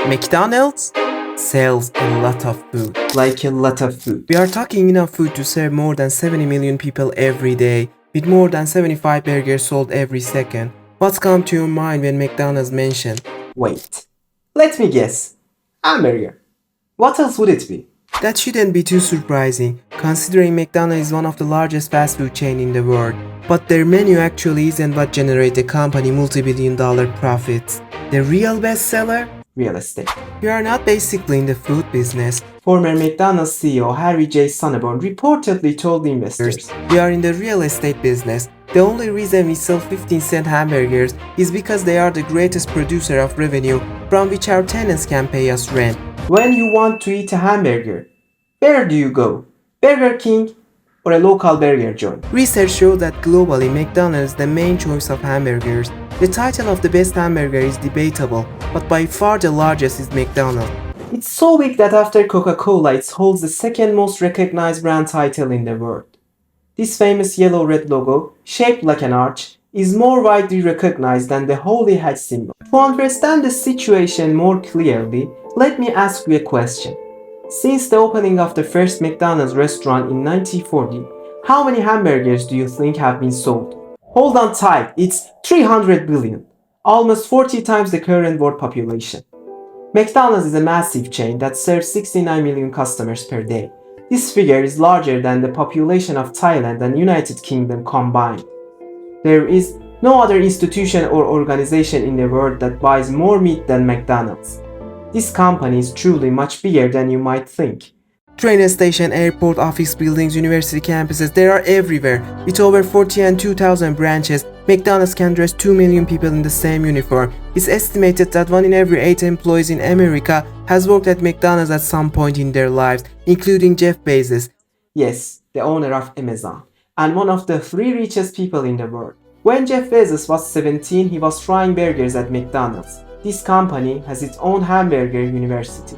McDonald's sells a lot of food. Like a lot of food. We are talking enough food to serve more than 70 million people every day, with more than 75 burgers sold every second. What's come to your mind when McDonald's mentioned? Wait. Let me guess. Hamburger. What else would it be? That shouldn't be too surprising, considering McDonald's is one of the largest fast food chains in the world. But their menu actually isn't what generates the company multi-billion-dollar profits. The real bestseller? Real estate. We are not basically in the food business. Former McDonald's CEO Harry J. Sonneborn reportedly told investors, We are in the real estate business. The only reason we sell 15-cent hamburgers is because they are the greatest producer of revenue from which our tenants can pay us rent. when you want to eat a hamburger, where do you go? Burger King or a local burger joint? Research shows that globally McDonald's is the main choice of hamburgers. The title of the best hamburger is debatable, but by far the largest is McDonald's. It's so big that after Coca-Cola it holds the second most recognized brand title in the world. This famous yellow-red logo, shaped like an arch, is more widely recognized than the holy hedge symbol. To understand the situation more clearly, let me ask you a question. Since the opening of the first McDonald's restaurant in 1940, how many hamburgers do you think have been sold? Hold on tight, it's 300 billion, almost 40 times the current world population. McDonald's is a massive chain that serves 69 million customers per day. This figure is larger than the population of Thailand and United Kingdom combined. There is no other institution or organization in the world that buys more meat than McDonald's. This company is truly much bigger than you might think. Train station, airport, office buildings, university campuses, they are everywhere. With over 40 and 2,000 branches, McDonald's can dress 2 million people in the same uniform. It's estimated that 1 in every 8 employees in America has worked at McDonald's at some point in their lives, including Jeff Bezos. Yes, the owner of Amazon, and one of the 3 richest people in the world. When Jeff Bezos was 17, he was frying burgers at McDonald's. This company has its own hamburger university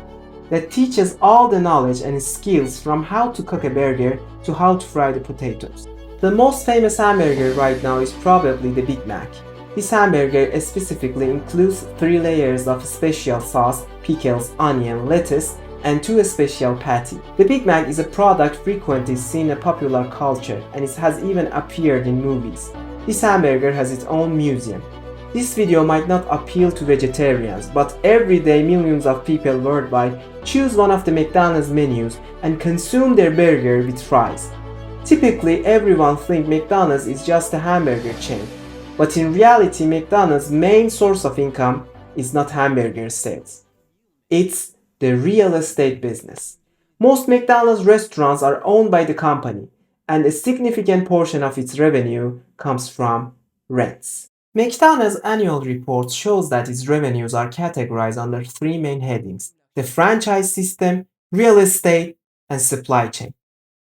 that teaches all the knowledge and skills from how to cook a burger to how to fry the potatoes. The most famous hamburger right now is probably the Big Mac. This hamburger specifically includes 3 layers of special sauce, pickles, onion, lettuce, and 2 special patties. The Big Mac is a product frequently seen in popular culture and it has even appeared in movies. This hamburger has its own museum. This video might not appeal to vegetarians, but every day millions of people worldwide choose one of the McDonald's menus and consume their burger with fries. Typically, everyone thinks McDonald's is just a hamburger chain, but in reality, McDonald's main source of income is not hamburger sales. It's the real estate business. Most McDonald's restaurants are owned by the company, and a significant portion of its revenue comes from rents. McDonald's annual report shows that its revenues are categorized under 3 main headings: the franchise system, real estate, and supply chain.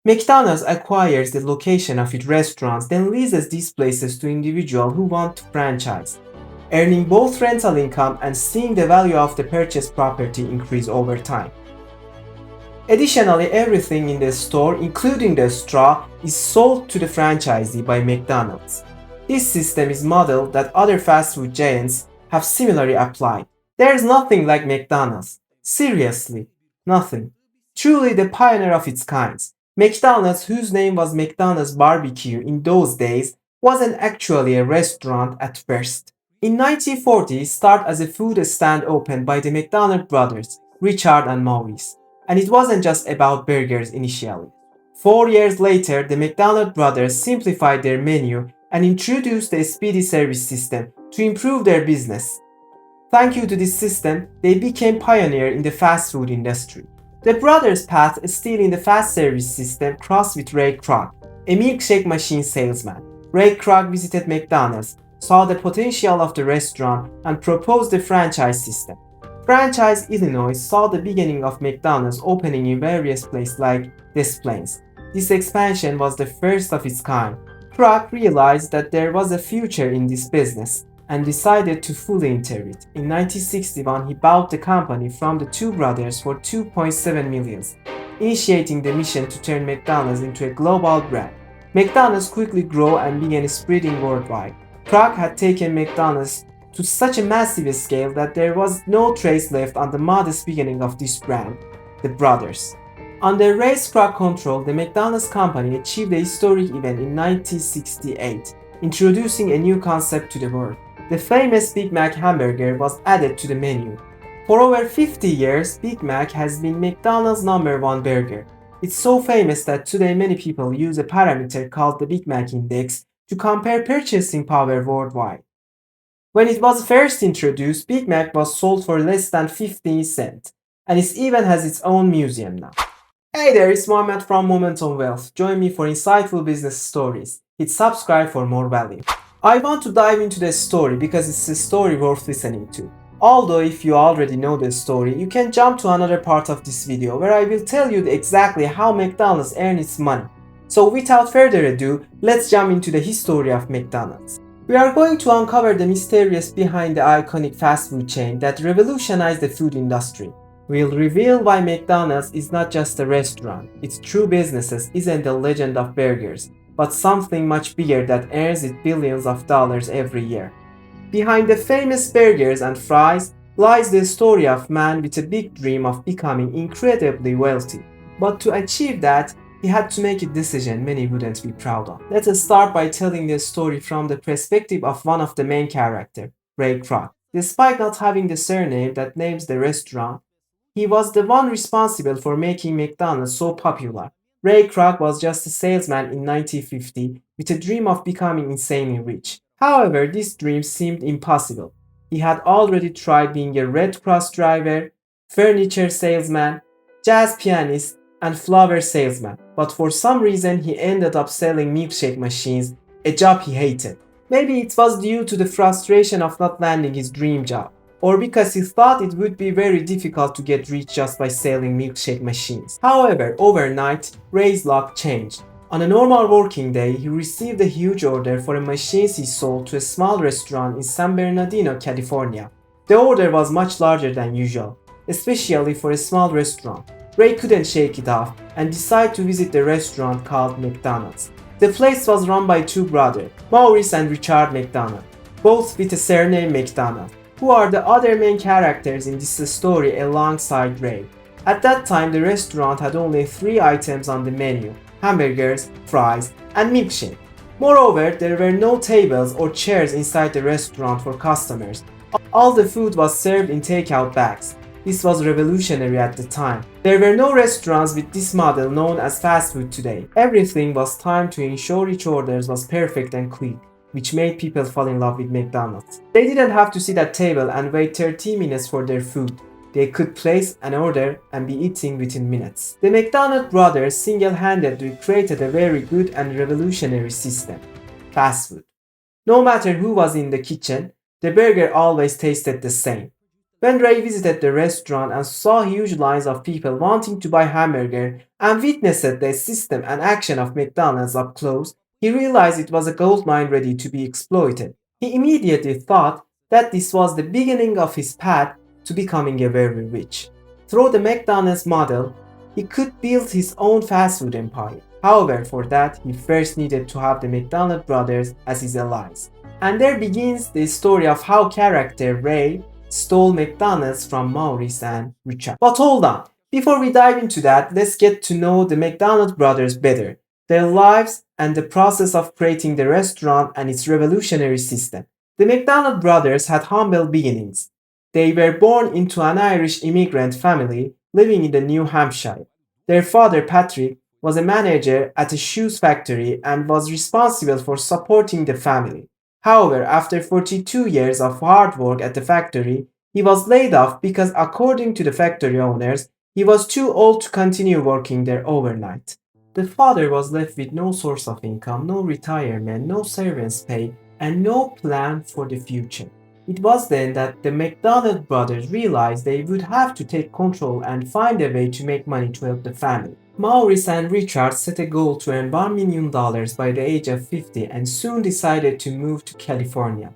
McDonald's acquires the location of its restaurants, then leases these places to individuals who want to franchise, earning both rental income and seeing the value of the purchased property increase over time. Additionally, everything in the store, including the straw, is sold to the franchisee by McDonald's. This system is modeled that other fast food giants have similarly applied. There is nothing like McDonald's. Seriously, nothing. Truly the pioneer of its kind. McDonald's, whose name was McDonald's Barbecue in those days, wasn't actually a restaurant at first. In 1940, it started as a food stand opened by the McDonald brothers, Richard and Maurice. And it wasn't just about burgers initially. 4 years later, the McDonald brothers simplified their menu and introduced a speedy service system to improve their business. Thank you to this system, they became pioneers in the fast food industry. The brothers' path still in the fast service system crossed with Ray Kroc, a milkshake machine salesman. Ray Kroc visited McDonald's, saw the potential of the restaurant, and proposed the franchise system. Franchise Illinois saw the beginning of McDonald's opening in various places like Des Plaines. This expansion was the first of its kind. Kroc realized that there was a future in this business and decided to fully enter it. In 1961, he bought the company from the 2 brothers for $2.7 million, initiating the mission to turn McDonald's into a global brand. McDonald's quickly grew and began spreading worldwide. Kroc had taken McDonald's to such a massive scale that there was no trace left on the modest beginning of this brand, the brothers. Under Ray Kroc control, the McDonald's company achieved a historic event in 1968, introducing a new concept to the world. The famous Big Mac hamburger was added to the menu. For over 50 years, Big Mac has been McDonald's #1 burger. It's so famous that today many people use a parameter called the Big Mac Index to compare purchasing power worldwide. When it was first introduced, Big Mac was sold for less than 15 cents, and it even has its own museum now. Hey there, it's Mohammed from Momentum Wealth. Join me for insightful business stories. Hit subscribe for more value. I want to dive into this story because it's a story worth listening to. Although if you already know the story, you can jump to another part of this video where I will tell you exactly how McDonald's earned its money. So without further ado, let's jump into the history of McDonald's. We are going to uncover the mysterious behind the iconic fast food chain that revolutionized the food industry. We'll reveal why McDonald's is not just a restaurant. Its true business isn't the legend of burgers, but something much bigger that earns it billions of dollars every year. Behind the famous burgers and fries lies the story of a man with a big dream of becoming incredibly wealthy. But to achieve that, he had to make a decision many wouldn't be proud of. Let us start by telling the story from the perspective of one of the main characters, Ray Kroc. Despite not having the surname that names the restaurant, he was the one responsible for making McDonald's so popular. Ray Kroc was just a salesman in 1950 with a dream of becoming insanely rich. However, this dream seemed impossible. He had already tried being a Red Cross driver, furniture salesman, jazz pianist, and flower salesman, but for some reason he ended up selling milkshake machines, a job he hated. Maybe it was due to the frustration of not landing his dream job, or because he thought it would be very difficult to get rich just by selling milkshake machines. However, overnight, Ray's luck changed. On a normal working day, he received a huge order for a machine he sold to a small restaurant in San Bernardino, California. The order was much larger than usual, especially for a small restaurant. Ray couldn't shake it off and decided to visit the restaurant called McDonald's. The place was run by two brothers, Maurice and Richard McDonald, both with a surname McDonald, who are the other main characters in this story alongside Ray. At that time, the restaurant had only 3 items on the menu: hamburgers, fries, and milkshake. Moreover, there were no tables or chairs inside the restaurant for customers. All the food was served in takeout bags. This was revolutionary at the time. There were no restaurants with this model known as fast food today. Everything was timed to ensure each order was perfect and quick, which made people fall in love with McDonald's. They didn't have to sit at table and wait 30 minutes for their food. They could place an order and be eating within minutes. The McDonald brothers single-handedly created a very good and revolutionary system: fast food. No matter who was in the kitchen, the burger always tasted the same. When Ray visited the restaurant and saw huge lines of people wanting to buy hamburger and witnessed the system and action of McDonald's up close, he realized it was a goldmine ready to be exploited. He immediately thought that this was the beginning of his path to becoming a very rich. Through the McDonald's model, he could build his own fast food empire. However, for that, he first needed to have the McDonald brothers as his allies. And there begins the story of how character Ray stole McDonald's from Maurice and Richard. But hold on, before we dive into that, let's get to know the McDonald brothers better, their lives, and the process of creating the restaurant and its revolutionary system. The McDonald brothers had humble beginnings. They were born into an Irish immigrant family living in New Hampshire. Their father, Patrick, was a manager at a shoes factory and was responsible for supporting the family. However, after 42 years of hard work at the factory, he was laid off because, according to the factory owners, he was too old to continue working there overnight. The father was left with no source of income, no retirement, no servants' pay, and no plan for the future. It was then that the McDonald brothers realized they would have to take control and find a way to make money to help the family. Maurice and Richard set a goal to earn $1 million by the age of 50 and soon decided to move to California.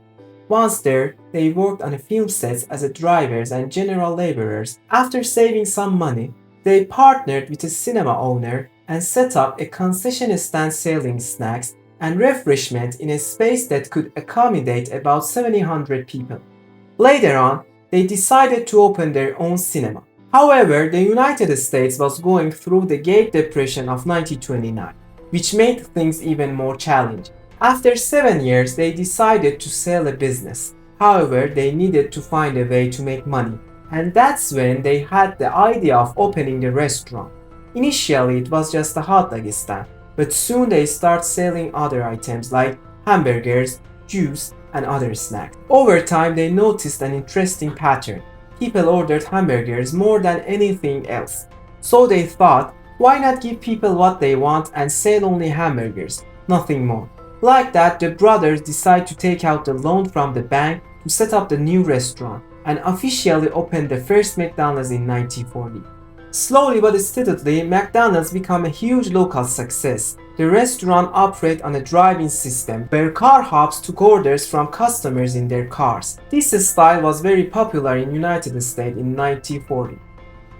Once there, they worked on a film sets as drivers and general laborers. After saving some money, they partnered with a cinema owner and set up a concession stand selling snacks and refreshment in a space that could accommodate about 700 people. Later on, they decided to open their own cinema. However, the United States was going through the Great Depression of 1929, which made things even more challenging. After 7 years, they decided to sell a business. However, they needed to find a way to make money, and that's when they had the idea of opening the restaurant. Initially, it was just a hot dog stand, but soon they start selling other items like hamburgers, juice, and other snacks. Over time, they noticed an interesting pattern. People ordered hamburgers more than anything else. So they thought, why not give people what they want and sell only hamburgers, nothing more. Like that, the brothers decide to take out the loan from the bank to set up the new restaurant and officially open the first McDonald's in 1940. Slowly but steadily, McDonald's became a huge local success. The restaurant operated on a drive-in system where car hubs took orders from customers in their cars. This style was very popular in the United States in 1940.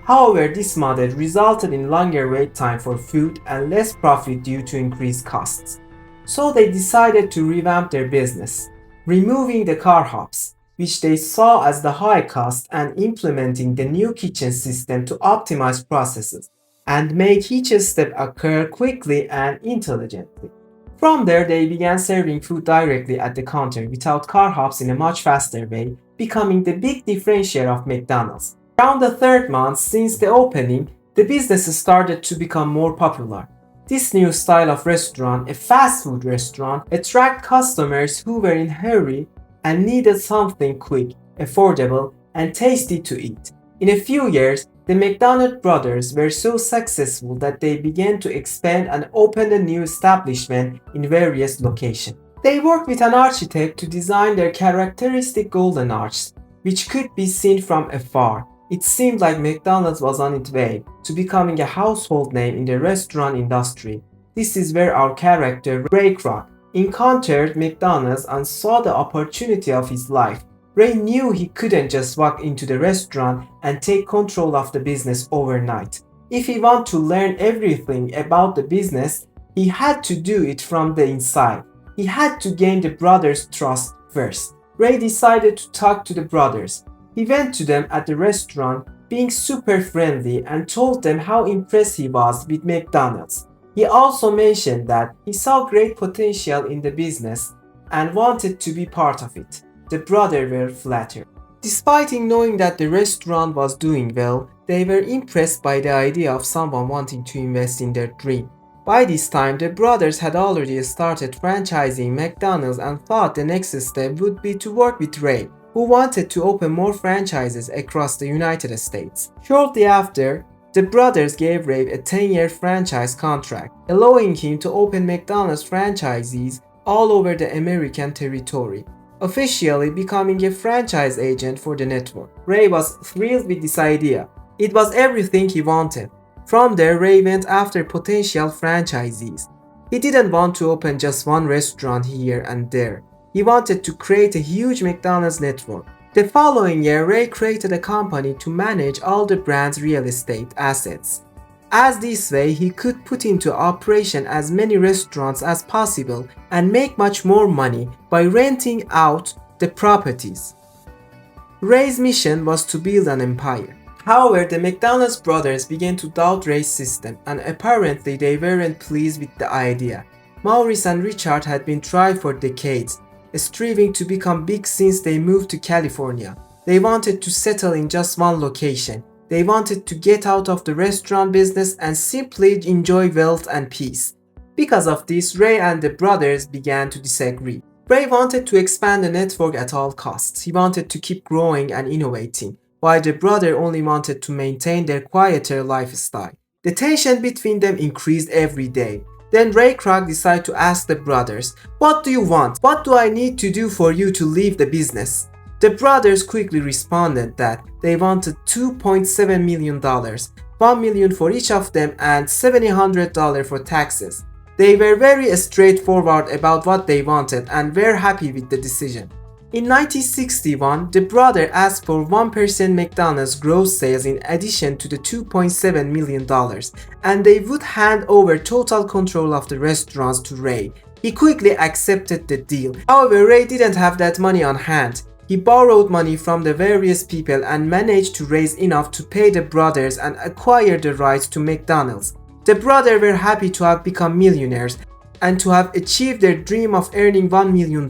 However, this model resulted in longer wait time for food and less profit due to increased costs. So they decided to revamp their business, removing the car hubs, which they saw as the high cost, and implementing the new kitchen system to optimize processes and make each step occur quickly and intelligently. From there, they began serving food directly at the counter without car hubs in a much faster way, becoming the big differentiator of McDonald's. Around the third month since the opening, the business started to become more popular. This new style of restaurant, a fast food restaurant, attracted customers who were in a hurry and needed something quick, affordable, and tasty to eat. In a few years, the McDonald brothers were so successful that they began to expand and open a new establishment in various locations. They worked with an architect to design their characteristic golden arch, which could be seen from afar. It seemed like McDonald's was on its way to becoming a household name in the restaurant industry. This is where our character, Ray Kroc, encountered McDonald's and saw the opportunity of his life. Ray knew he couldn't just walk into the restaurant and take control of the business overnight. If he wanted to learn everything about the business, he had to do it from the inside. He had to gain the brothers' trust first. Ray decided to talk to the brothers. He went to them at the restaurant, being super friendly, and told them how impressed he was with McDonald's. He also mentioned that he saw great potential in the business and wanted to be part of it. The brothers were flattered. Despite knowing that the restaurant was doing well, they were impressed by the idea of someone wanting to invest in their dream. By this time, the brothers had already started franchising McDonald's and thought the next step would be to work with Ray, who wanted to open more franchises across the United States. Shortly after, the brothers gave Ray a 10-year franchise contract, allowing him to open McDonald's franchisees all over the American territory, officially becoming a franchise agent for the network. Ray was thrilled with this idea. It was everything he wanted. From there, Ray went after potential franchisees. He didn't want to open just one restaurant here and there. He wanted to create a huge McDonald's network. The following year, Ray created a company to manage all the brand's real estate assets. As this way, he could put into operation as many restaurants as possible and make much more money by renting out the properties. Ray's mission was to build an empire. However, the McDonald's brothers began to doubt Ray's system, and apparently they weren't pleased with the idea. Maurice and Richard had been tried for decades, striving to become big since they moved to California. They wanted to settle in just one location. They wanted to get out of the restaurant business and simply enjoy wealth and peace. Because of this, Ray and the brothers began to disagree. Ray wanted to expand the network at all costs. He wanted to keep growing and innovating, while the brother only wanted to maintain their quieter lifestyle. The tension between them increased every day. Then Ray Kroc decided to ask the brothers, "What do you want? What do I need to do for you to leave the business?" The brothers quickly responded that they wanted $2.7 million, $1 million for each of them and $700 for taxes. They were very straightforward about what they wanted and were happy with the decision. In 1961, the brother asked for 1% McDonald's gross sales in addition to the $2.7 million, and they would hand over total control of the restaurants to Ray. He quickly accepted the deal. However, Ray didn't have that money on hand. He borrowed money from the various people and managed to raise enough to pay the brothers and acquire the rights to McDonald's. The brothers were happy to have become millionaires and to have achieved their dream of earning $1 million.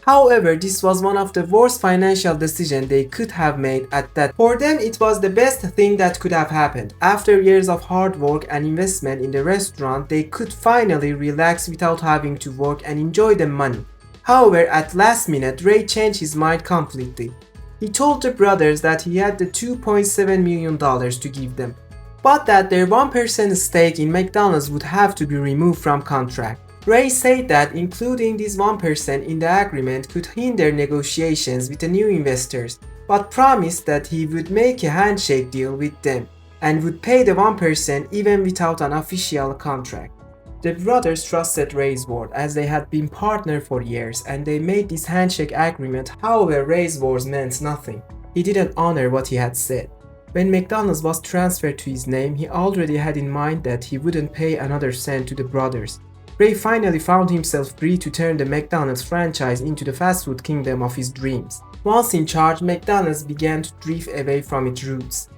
However, this was one of the worst financial decisions they could have made at that. For them, it was the best thing that could have happened. After years of hard work and investment in the restaurant, they could finally relax without having to work and enjoy the money. However, at last minute, Ray changed his mind completely. He told the brothers that he had the $2.7 million to give them, but that their 1% stake in McDonald's would have to be removed from contract. Ray said that including this 1% in the agreement could hinder negotiations with the new investors, but promised that he would make a handshake deal with them and would pay the 1% even without an official contract. The brothers trusted Ray's word as they had been partners for years and they made this handshake agreement. However, Ray's words meant nothing. He didn't honor what he had said. When McDonald's was transferred to his name, he already had in mind that he wouldn't pay another cent to the brothers. Ray finally found himself free to turn the McDonald's franchise into the fast food kingdom of his dreams. Once in charge, McDonald's began to drift away from its roots.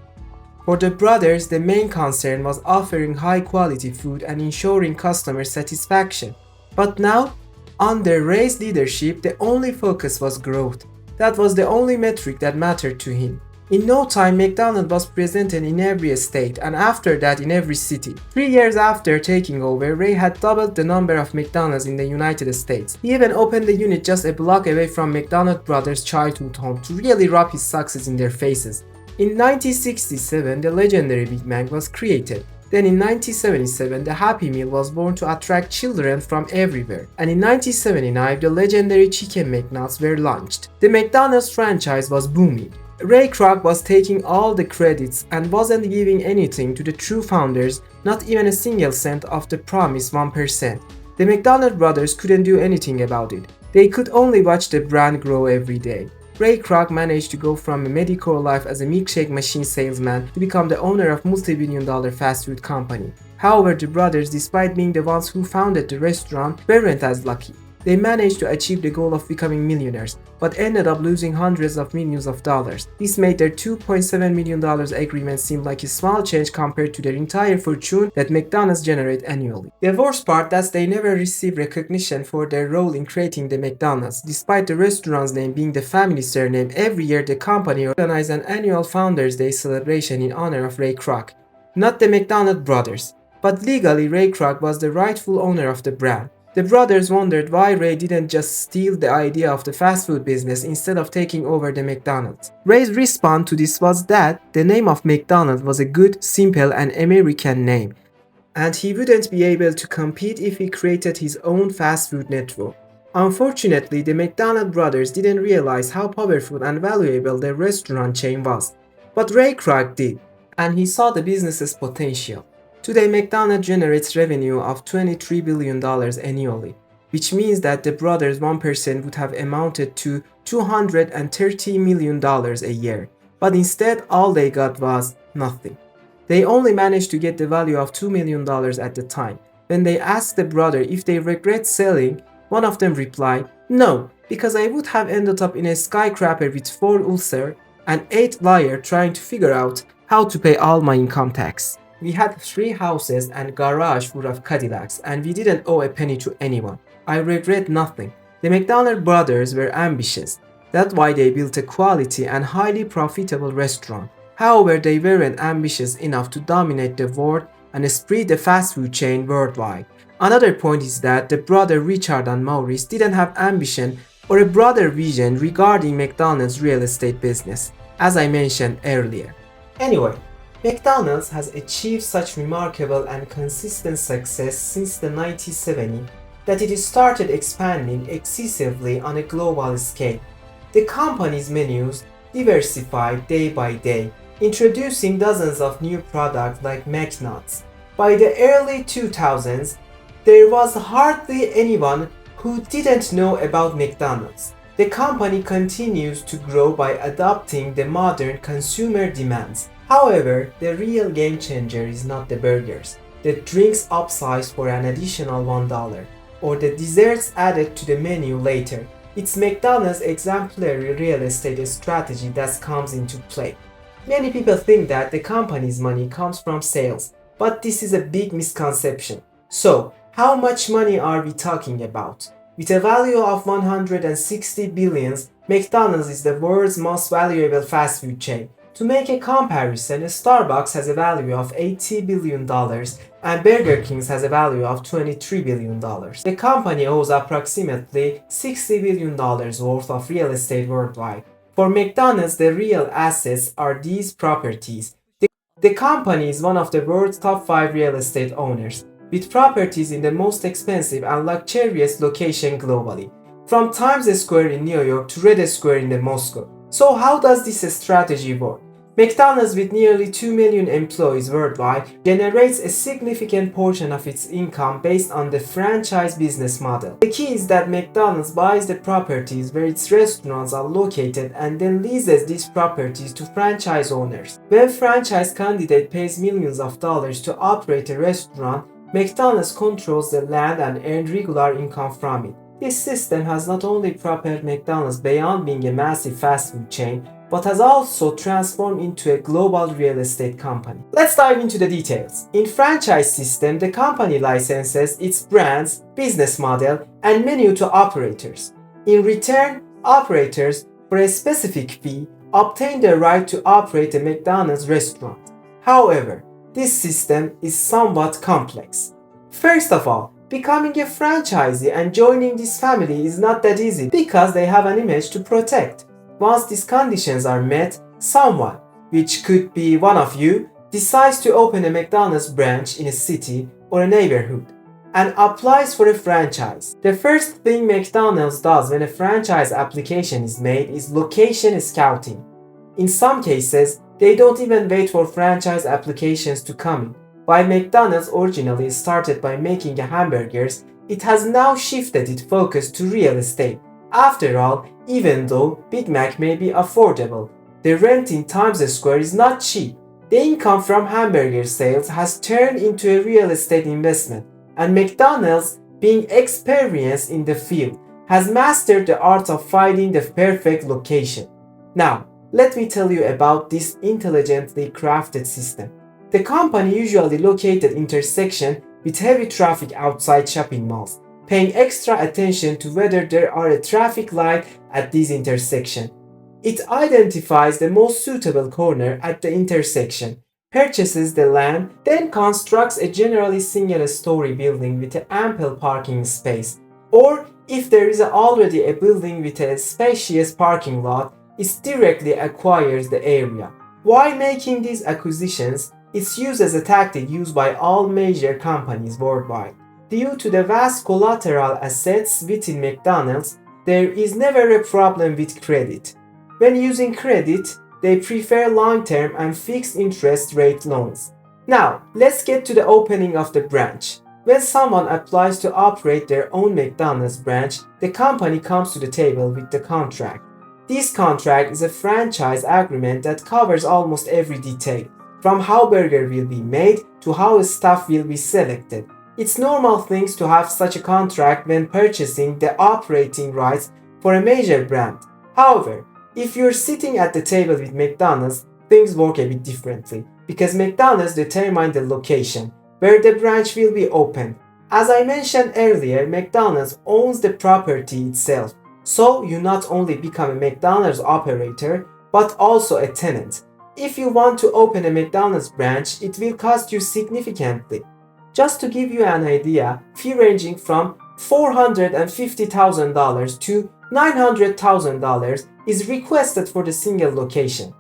For the brothers, the main concern was offering high-quality food and ensuring customer satisfaction. But now, under Ray's leadership, the only focus was growth. That was the only metric that mattered to him. In no time, McDonald's was presented in every state and after that in every city. 3 years after taking over, Ray had doubled the number of McDonald's in the United States. He even opened a unit just a block away from McDonald brothers' childhood home to really rub his success in their faces. In 1967, the legendary Big Mac was created. Then in 1977, the Happy Meal was born to attract children from everywhere. And in 1979, the legendary Chicken McNuggets were launched. The McDonald's franchise was booming. Ray Kroc was taking all the credits and wasn't giving anything to the true founders, not even a single cent of the promised 1%. The McDonald brothers couldn't do anything about it. They could only watch the brand grow every day. Ray Kroc managed to go from a mediocre life as a milkshake machine salesman to become the owner of multi-billion-dollar fast food company. However, the brothers, despite being the ones who founded the restaurant, weren't as lucky. They managed to achieve the goal of becoming millionaires, but ended up losing hundreds of millions of dollars. This made their $2.7 million agreement seem like a small change compared to their entire fortune that McDonald's generate annually. The worst part is they never received recognition for their role in creating the McDonald's. Despite the restaurant's name being the family surname, every year the company organized an annual Founders Day celebration in honor of Ray Kroc. Not the McDonald brothers, but legally Ray Kroc was the rightful owner of the brand. The brothers wondered why Ray didn't just steal the idea of the fast food business instead of taking over the McDonald's. Ray's response to this was that the name of McDonald's was a good, simple and American name, and he wouldn't be able to compete if he created his own fast food network. Unfortunately, the McDonald brothers didn't realize how powerful and valuable their restaurant chain was. But Ray Kroc did, and he saw the business's potential. Today, McDonald's generates revenue of $23 billion annually, which means that the brothers' 1% would have amounted to $230 million a year. But instead, all they got was nothing. They only managed to get the value of $2 million at the time. When they asked the brother if they regret selling, one of them replied, "No, because I would have ended up in a skyscraper with 4 ulcers and 8 lawyers trying to figure out how to pay all my income tax. We had 3 houses and garage full of Cadillacs, and we didn't owe a penny to anyone. I regret nothing." The McDonald brothers were ambitious. That's why they built a quality and highly profitable restaurant. However, they weren't ambitious enough to dominate the world and spread the fast food chain worldwide. Another point is that the brother Richard and Maurice didn't have ambition or a broader vision regarding McDonald's real estate business, as I mentioned earlier. Anyway, McDonald's has achieved such remarkable and consistent success since the 1970s that it started expanding excessively on a global scale. The company's menus diversified day by day, introducing dozens of new products like McNuggets. By the early 2000s, there was hardly anyone who didn't know about McDonald's. The company continues to grow by adopting the modern consumer demands. However, the real game changer is not the burgers. The drinks upsized for an additional $1. or the desserts added to the menu later. It's McDonald's exemplary real estate strategy that comes into play. Many people think that the company's money comes from sales, but this is a big misconception. So, how much money are we talking about? With a value of 160 billions, McDonald's is the world's most valuable fast food chain. To make a comparison, Starbucks has a value of $80 billion and Burger King has a value of $23 billion. The company owns approximately $60 billion worth of real estate worldwide. For McDonald's, the real assets are these properties. The company is one of the world's top 5 real estate owners, with properties in the most expensive and luxurious location globally, from Times Square in New York to Red Square in Moscow. So how does this strategy work? McDonald's, with nearly 2 million employees worldwide, generates a significant portion of its income based on the franchise business model. The key is that McDonald's buys the properties where its restaurants are located and then leases these properties to franchise owners. When a franchise candidate pays millions of dollars to operate a restaurant, McDonald's controls the land and earns regular income from it. This system has not only propelled McDonald's beyond being a massive fast food chain, but has also transformed into a global real estate company. Let's dive into the details. In franchise system, the company licenses its brands, business model, and menu to operators. In return, operators, for a specific fee, obtain the right to operate a McDonald's restaurant. However, this system is somewhat complex. First of all, becoming a franchisee and joining this family is not that easy because they have an image to protect. Once these conditions are met, someone, which could be one of you, decides to open a McDonald's branch in a city or a neighborhood and applies for a franchise. The first thing McDonald's does when a franchise application is made is location scouting. In some cases, they don't even wait for franchise applications to come in. While McDonald's originally started by making hamburgers, it has now shifted its focus to real estate. After all, even though Big Mac may be affordable, the rent in Times Square is not cheap. The income from hamburger sales has turned into a real estate investment, and McDonald's, being experienced in the field, has mastered the art of finding the perfect location. Now, let me tell you about this intelligently crafted system. The company usually located intersection with heavy traffic outside shopping malls, paying extra attention to whether there are a traffic light at this intersection. It identifies the most suitable corner at the intersection, purchases the land, then constructs a generally single-story building with an ample parking space. Or, if there is already a building with a spacious parking lot, it directly acquires the area. While making these acquisitions, it's used as a tactic used by all major companies worldwide. Due to the vast collateral assets within McDonald's, there is never a problem with credit. When using credit, they prefer long-term and fixed interest rate loans. Now, let's get to the opening of the branch. When someone applies to operate their own McDonald's branch, the company comes to the table with the contract. This contract is a franchise agreement that covers almost every detail, from how burger will be made to how staff will be selected. It's normal things to have such a contract when purchasing the operating rights for a major brand. However, if you're sitting at the table with McDonald's, things work a bit differently, because McDonald's determines the location where the branch will be opened. As I mentioned earlier, McDonald's owns the property itself, so you not only become a McDonald's operator, but also a tenant. If you want to open a McDonald's branch, it will cost you significantly. Just to give you an idea, fee ranging from $450,000 to $900,000 is requested for the single location.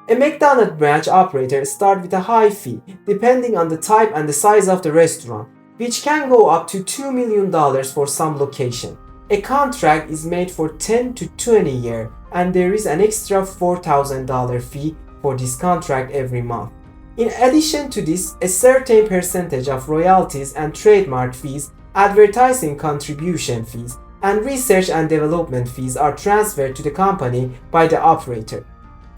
A McDonald's branch operator starts with a high fee, depending on the type and the size of the restaurant, which can go up to $2 million for some location. A contract is made for 10 to 20 years, and there is an extra $4,000 fee for this contract every month. In addition to this, a certain percentage of royalties and trademark fees, advertising contribution fees, and research and development fees are transferred to the company by the operator.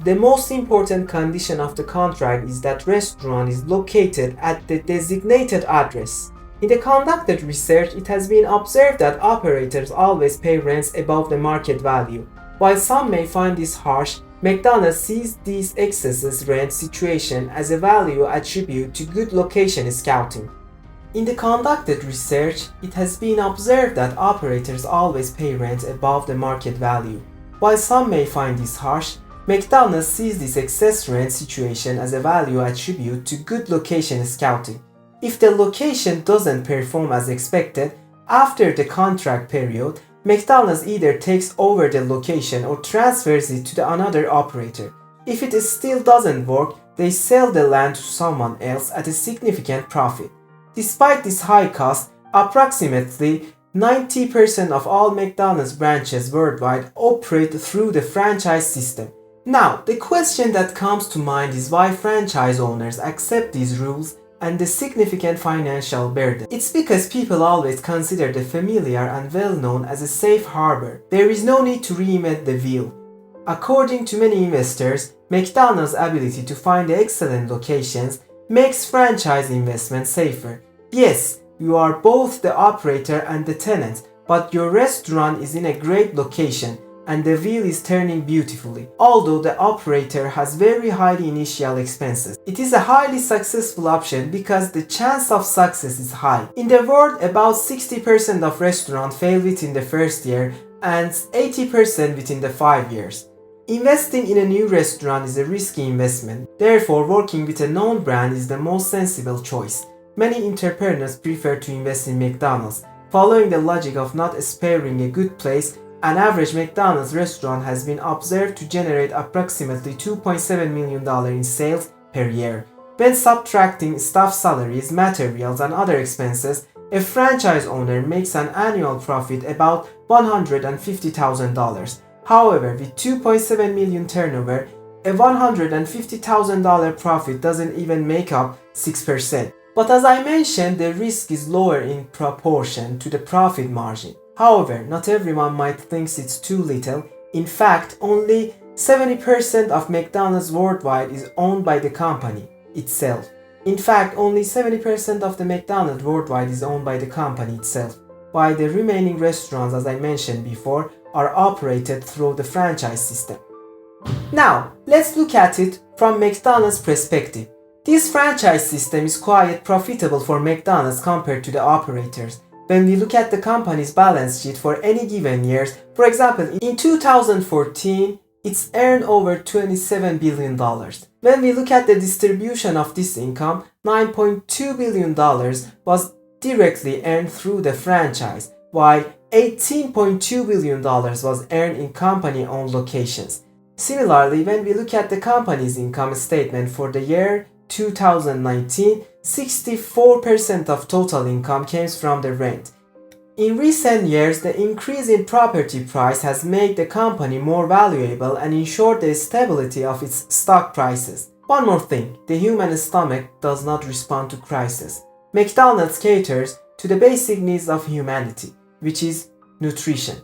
The most important condition of the contract is that restaurant is located at the designated address. In the conducted research, it has been observed that operators always pay rents above the market value. While some may find this harsh, McDonald's sees these excess rent situation as a value attribute to good location scouting. In the conducted research, it has been observed that operators always pay rent above the market value. While some may find this harsh, McDonald's sees this excess rent situation as a value attribute to good location scouting. If the location doesn't perform as expected, after the contract period, McDonald's either takes over the location or transfers it to another operator. If it still doesn't work, they sell the land to someone else at a significant profit. Despite this high cost, approximately 90% of all McDonald's branches worldwide operate through the franchise system. Now, the question that comes to mind is why franchise owners accept these rules and the significant financial burden. It's because people always consider the familiar and well-known as a safe harbor. There is no need to reinvent the wheel. According to many investors, McDonald's ability to find excellent locations makes franchise investment safer. Yes, you are both the operator and the tenant, but your restaurant is in a great location and the wheel is turning beautifully. Although the operator has very high initial expenses, it is a highly successful option because the chance of success is high. In the world, about 60% of restaurants fail within the first year and 80% within the 5 years. Investing in a new restaurant is a risky investment, therefore working with a known brand is the most sensible choice. Many entrepreneurs prefer to invest in McDonald's. Following the logic of not sparing a good place, an average McDonald's restaurant has been observed to generate approximately $2.7 million in sales per year. When subtracting staff salaries, materials, and other expenses, a franchise owner makes an annual profit about $150,000. However, with 2.7 million turnover, a $150,000 profit doesn't even make up 6%. But as I mentioned, the risk is lower in proportion to the profit margin. However, not everyone might think it's too little. In fact, only 70% of McDonald's worldwide is owned by the company itself. While the remaining restaurants, as I mentioned before, are operated through the franchise system. Now, let's look at it from McDonald's perspective. This franchise system is quite profitable for McDonald's compared to the operators. When we look at the company's balance sheet for any given years, for example, in 2014, it's earned over $27 billion. When we look at the distribution of this income, $9.2 billion was directly earned through the franchise, while $18.2 billion was earned in company-owned locations. Similarly, when we look at the company's income statement for the year 2019, 64% of total income came from the rent. In recent years, the increase in property price has made the company more valuable and ensured the stability of its stock prices. One more thing, the human stomach does not respond to crisis. McDonald's caters to the basic needs of humanity, which is nutrition.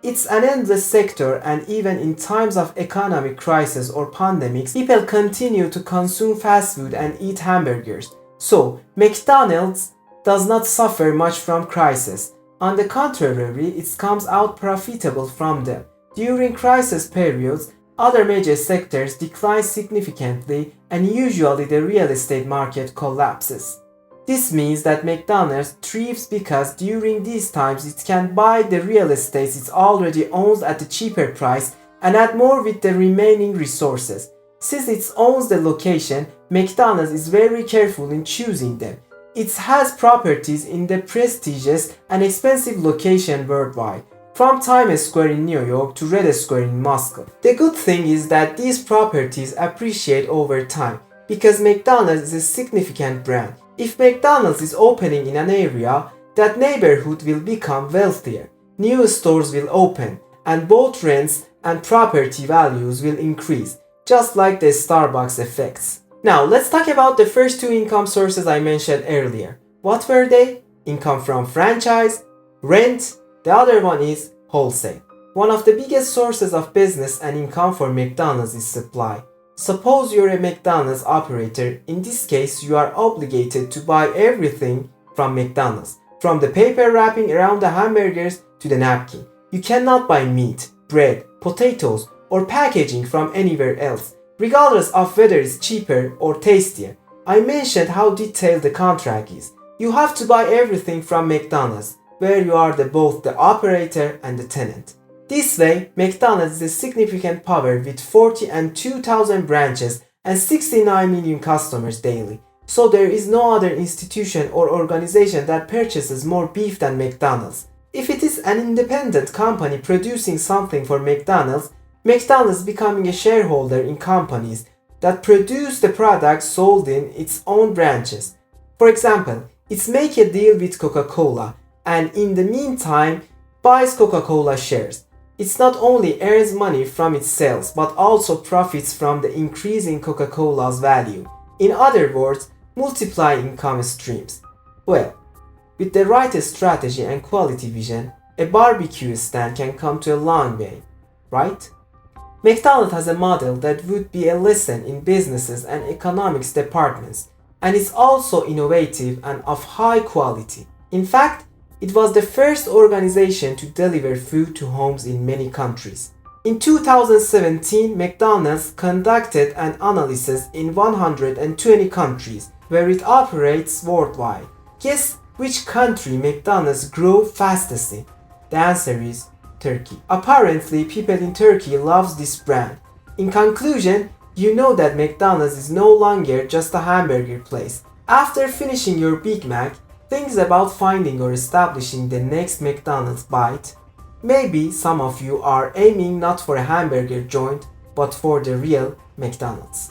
It's an endless sector, and even in times of economic crisis or pandemics, people continue to consume fast food and eat hamburgers. So, McDonald's does not suffer much from crisis. On the contrary, it comes out profitable from them. During crisis periods, other major sectors decline significantly and usually the real estate market collapses. This means that McDonald's thrives because during these times it can buy the real estate it already owns at a cheaper price and add more with the remaining resources. Since it owns the location, McDonald's is very careful in choosing them. It has properties in the prestigious and expensive location worldwide, from Times Square in New York to Red Square in Moscow. The good thing is that these properties appreciate over time because McDonald's is a significant brand. If McDonald's is opening in an area, that neighborhood will become wealthier. New stores will open, and both rents and property values will increase, just like the Starbucks effects. Now, let's talk about the first two income sources I mentioned earlier. What were they? Income from franchise, rent, the other one is wholesale. One of the biggest sources of business and income for McDonald's is supply. Suppose you're a McDonald's operator. In this case, you are obligated to buy everything from McDonald's. From the paper wrapping around the hamburgers to the napkin. You cannot buy meat, bread, potatoes, or packaging from anywhere else, regardless of whether it's cheaper or tastier. I mentioned how detailed the contract is. You have to buy everything from McDonald's, where you are both the operator and the tenant. This way, McDonald's is a significant power with 42,000 branches and 69 million customers daily. So there is no other institution or organization that purchases more beef than McDonald's. If it is an independent company producing something for McDonald's, McDonald's becoming a shareholder in companies that produce the products sold in its own branches. For example, it's make a deal with Coca-Cola and in the meantime buys Coca-Cola shares. It not only earns money from its sales but also profits from the increase in Coca-Cola's value. In other words, multiply income streams. Well, with the right strategy and quality vision, a barbecue stand can come to a long way, right? McDonald's has a model that would be a lesson in businesses and economics departments, and it's also innovative and of high quality. In fact, it was the first organization to deliver food to homes in many countries. In 2017, McDonald's conducted an analysis in 120 countries where it operates worldwide. Guess which country McDonald's grew fastest in? The answer is Turkey. Apparently, people in Turkey loves this brand. In conclusion, you know that McDonald's is no longer just a hamburger place. After finishing your Big Mac, think about finding or establishing the next McDonald's bite. Maybe some of you are aiming not for a hamburger joint, but for the real McDonald's.